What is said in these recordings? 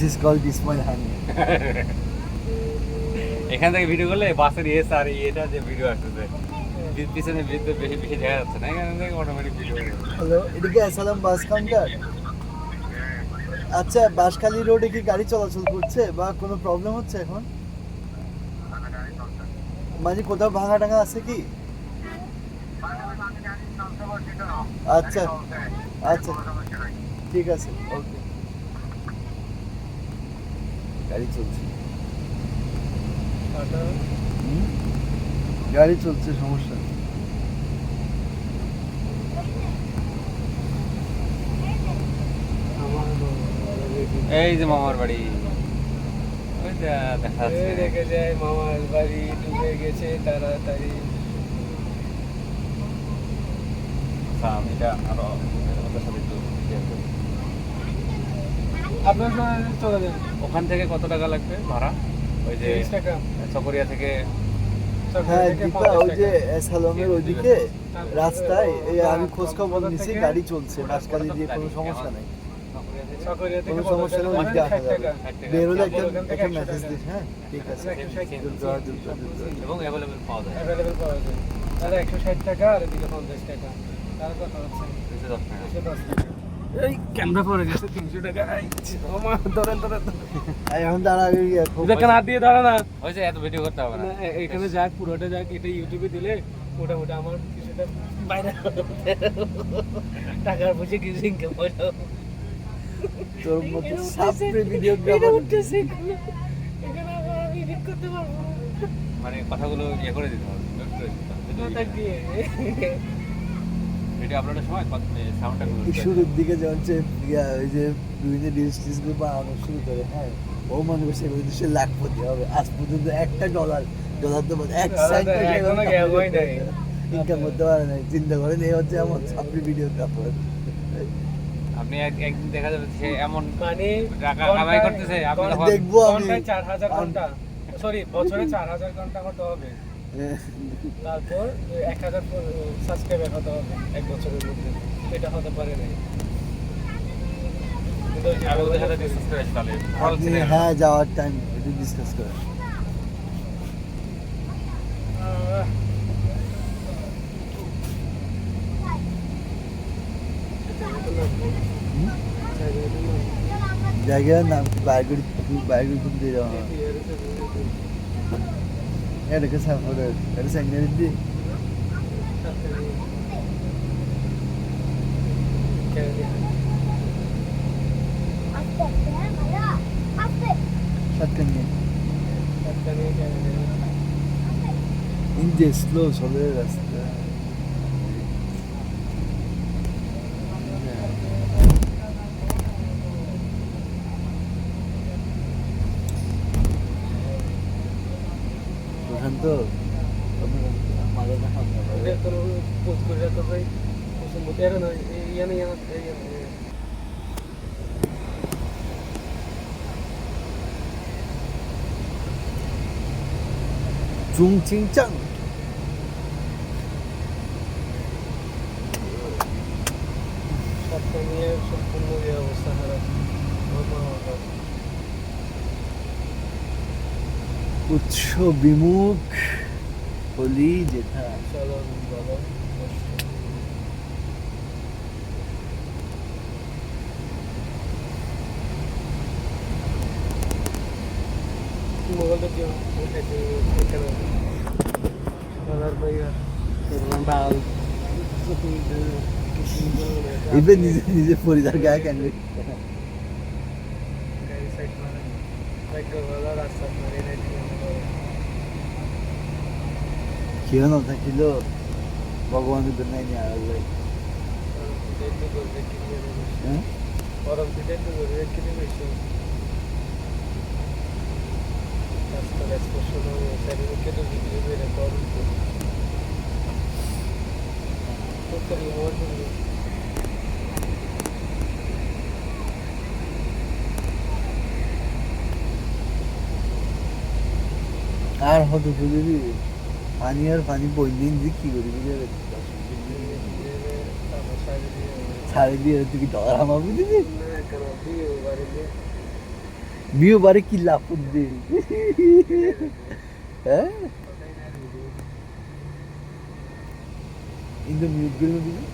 is called Ismail Hani. এখান থেকে video করলে বাসের আর এটা যে ভিডিও আসতেছে পিছনে বিদ্যুৎ বেশি বেশি দেখা যাচ্ছে না, এখান থেকে অটোমেটিক ভিডিও। হ্যালো, এটা কি আসালাম বাস কাউন্টার? আচ্ছা, বাঁশখালী রোডে কি গাড়ি চলাচল করছে বা কোনো প্রবলেম হচ্ছে এখন? মানে কোথাও ভাঙা টাঙা আছে কি? আচ্ছা আচ্ছা, ঠিক আছে, ওকে। গাড়ি চলছে, গাড়ি চলছে, সমস্যা নেই। এই যে মামার বাড়ি, ওই যে দেখা যাচ্ছে, দেখে যায় মামার বাড়ি ডুবে গেছে তাড়াতাড়ি। আমি এটা আরো ওদের সাথে একটু share করি। আপনার সঙ্গে চলে যান। ওখান থেকে কত টাকা লাগবে ভাড়া? ওই যে 30 টাকা। চকরিয়া থেকে হ্যাঁ দীপা, ওই যে সালমের ওইদিকে রাস্তায় এই আমি খোঁজ খবর নিছি, গাড়ি চলছে, বাঁশখালী দিয়ে কোনো সমস্যা নাই, চকরিয়া থেকে কোনো সমস্যা নেই, ওইদিকে আসা যাবে। 60 টাকা। বেরোলে ওখান থেকে একটা 100 মেসেজ টাকা। দিস, হ্যাঁ ঠিক আছে। এবং অ্যাভেলেবেল পাওয়া যায় অ্যাভেলেবল পাওয়া যায়। তাহলে 160 টাকা আর এদিকে 50 টাকা। তাহলে কত হচ্ছে? 210 টাকা। 210 টাকা। এই ক্যামেরা পড়ে গেছে 300 টাকা। এই ও মা, ধরেন ধরেন ধরেন। এখন দাঁড়া, দেখেন হাত দিয়ে দাঁড়া না। ওই যে এত ভিডিও করতে হবে না। না, এখানে যাক, পুরোটা যাক, এটা ইউটিউবে দিলে মোটামুটি আমার কিছুটা বাইরে টাকার বুঝে কিছু ইনকাম হয় না। তোর মতো সাপ্রে ভিডিওগ্রাফার এখানে আবার আমি এডিট করতে পারবো না। মানে কথাগুলো ইয়ে করে দিতে হবে, কথা দিয়ে ভিডিও আপলোডের সময় সাউন্ডটা শুরুর দিকে যখন ওই যে বিভিন্ন রিলস গুলো বানানো শুরু করে, হ্যাঁ ও মনে করছে সে লাখপতি হবে, আজ পর্যন্ত একটা ডলার তো এক সাইড এখনো গ্যাপ হয় নাই। ইনকাম করতে পারে না। চিন্তা করেন, এই হচ্ছে আমার সাপ্রি ভিডিওগ্রাফার। আপনি একদিন দেখা যাবে সে এমন মানে টাকা কামাই করতেছে, আপনি তখন দেখবো আমি। ঘন্টায় 4000 ঘন্টা, সরি বছরে 4000 ঘন্টা করতে হবে, তারপর 1000 সাবস্ক্রাইবার হতে হবে এক বছরের মধ্যে। এটা হতে পারে না। আমি ওদের সাথে ডিসকাস করে তাহলে আপনি হ্যাঁ যাওয়ার টাইম একটু ডিসকাস করেন। জায়গার নাম বাইরে ঘুরতে যাওয়া এটাকে সাফারে এটা সেন্টারে দি সাতকানি ইন্ডিয়া স্লো চলে রাস্তা। প্রশান্ত চুং চিং চাং সম্পূর্ণ অবস্থা খারাপ। উৎস বিমুখ হলি যেথা। চলো বলো। মোবাইলটা দিও ডাল এবার নিজে নিজে পরিবার গায়ে কেন গাড়ি সাইড মারে বাইকটা ভালো রাস্তা মারে নাই। কেউ না থাকিল ভগবানের নাই নিয়ে আসবে। হ্যাঁ গরম পিঠে তো গরিবের কিনে বেশি রাস্তার এক্সপ্রেশন চারিদিকে তো ভিডিও বেড়ে গরম তো রিমোট আর হতো বুঝবি পানি আর পানি বইদিন যে কি করবি ছাড়ে দিয়ে তুই কি ডলার আমার বুঝবি। Mio bari ki lapun değil. He? İndi mute gülü değil.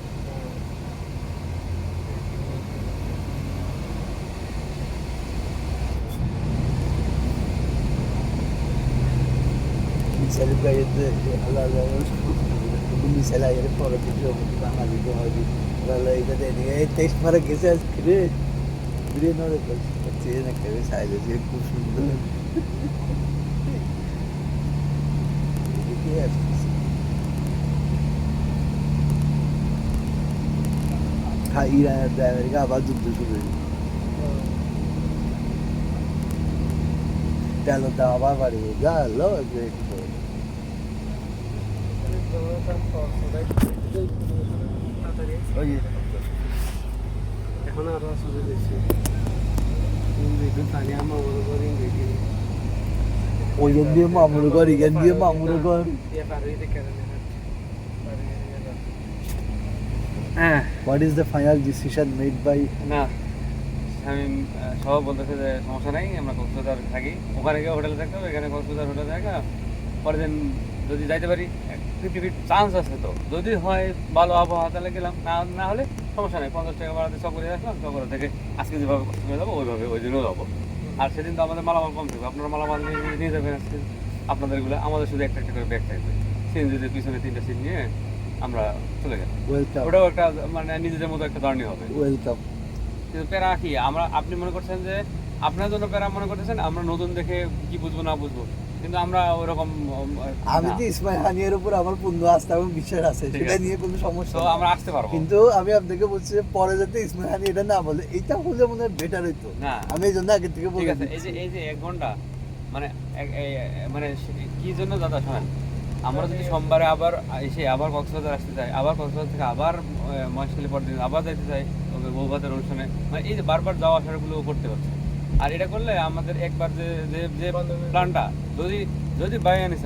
Misalnya kayak itu, ala-ala misalnya ya para video bang ali ko abi. Ala itu deh, taste para कैसे करे. Biri ne oldu? Çiğne ne kere sadece খুব সুন্দর. Yes. Ha İran da Amerika aবার যুদ্ধ শুরু হয়েছে। তেলের দাম আবার বাড়িয়ে গেল একটু ওই এখন আরো আসলে বেশি ইংরেজি তানি আমার বড় বড় ইংরেজি ওই দিয়ে মামুর ঘর ইগান দিয়ে মামুর ঘর ইয়ে পারে দেখে হ্যাঁ what is the final decision made by না আমি সবাই বলতেছে যে সমস্যা নাই আমরা কক্সবাজার থাকি ওখানে গিয়ে হোটেলে থাকতে হবে এখানে কক্সবাজার হোটেলে থাকা পরের দিন যদি যাইতে পারি 50-50 চান্স আছে তো যদি হয় ভালো আবহাওয়া তাহলে গেলাম না না হলে সমস্যা নেই 50 টাকা ভাড়াতে চকরে আসলাম চকরে থেকে আজকে যেভাবে কক্সবাজার যাবো ওইভাবে ওই দিনও যাবো আর সেদিন তো আমাদের মালামাল কম থাকবে আপনারা মালামাল নিয়ে যাবেন আজকে আপনাদেরগুলো আমাদের শুধু একটা একটা করে ব্যাগ থাকবে সিএনজিদের পিছনে 3টা সিট নিয়ে আমরা চলে গেলাম ওয়েলকাম ওটাও একটা মানে নিজেদের মতো একটা জার্নি হবে ওয়েলকাম কিন্তু প্যারা কি আমরা আপনি মনে করছেন যে আপনার জন্য প্যারা মনে করতেছেন আমরা নতুন দেখে কি বুঝবো না বুঝবো কিন্তু আমরা ওরকম আমি তো ইসমাইল হানিয়ার উপর আমার পূর্ণ আস্থা এবং বিশ্বাস আছে ঠিক সেটা আছে। নিয়ে কোনো সমস্যা তো নেই। আমরা আসতে পারবো কিন্তু আমি আপনাকে বলছি যে পরে যাতে ইসমাইল হানি এটা না বলে এটা হলে মনে হয় বেটার হইতো না আমি এই জন্য আগে থেকে ঠিক বলে আছে এই যে 1 ঘন্টা মানে মানে কি জন্য দাদা শোনেন আমরা যদি সোমবারে আবার এসে আবার কক্সবাজার আসতে চাই আবার কক্সবাজার থেকে আবার মহেশখালী পরদিন আবার যাইতে চাই তবে বৌভাতের অনুষ্ঠানে মানে এই যে বারবার যাওয়া আসাগুলো করতে হচ্ছে আর এটা করলে আমাদের একবার যে প্ল্যানটা যদি যদি বাইরে আনিস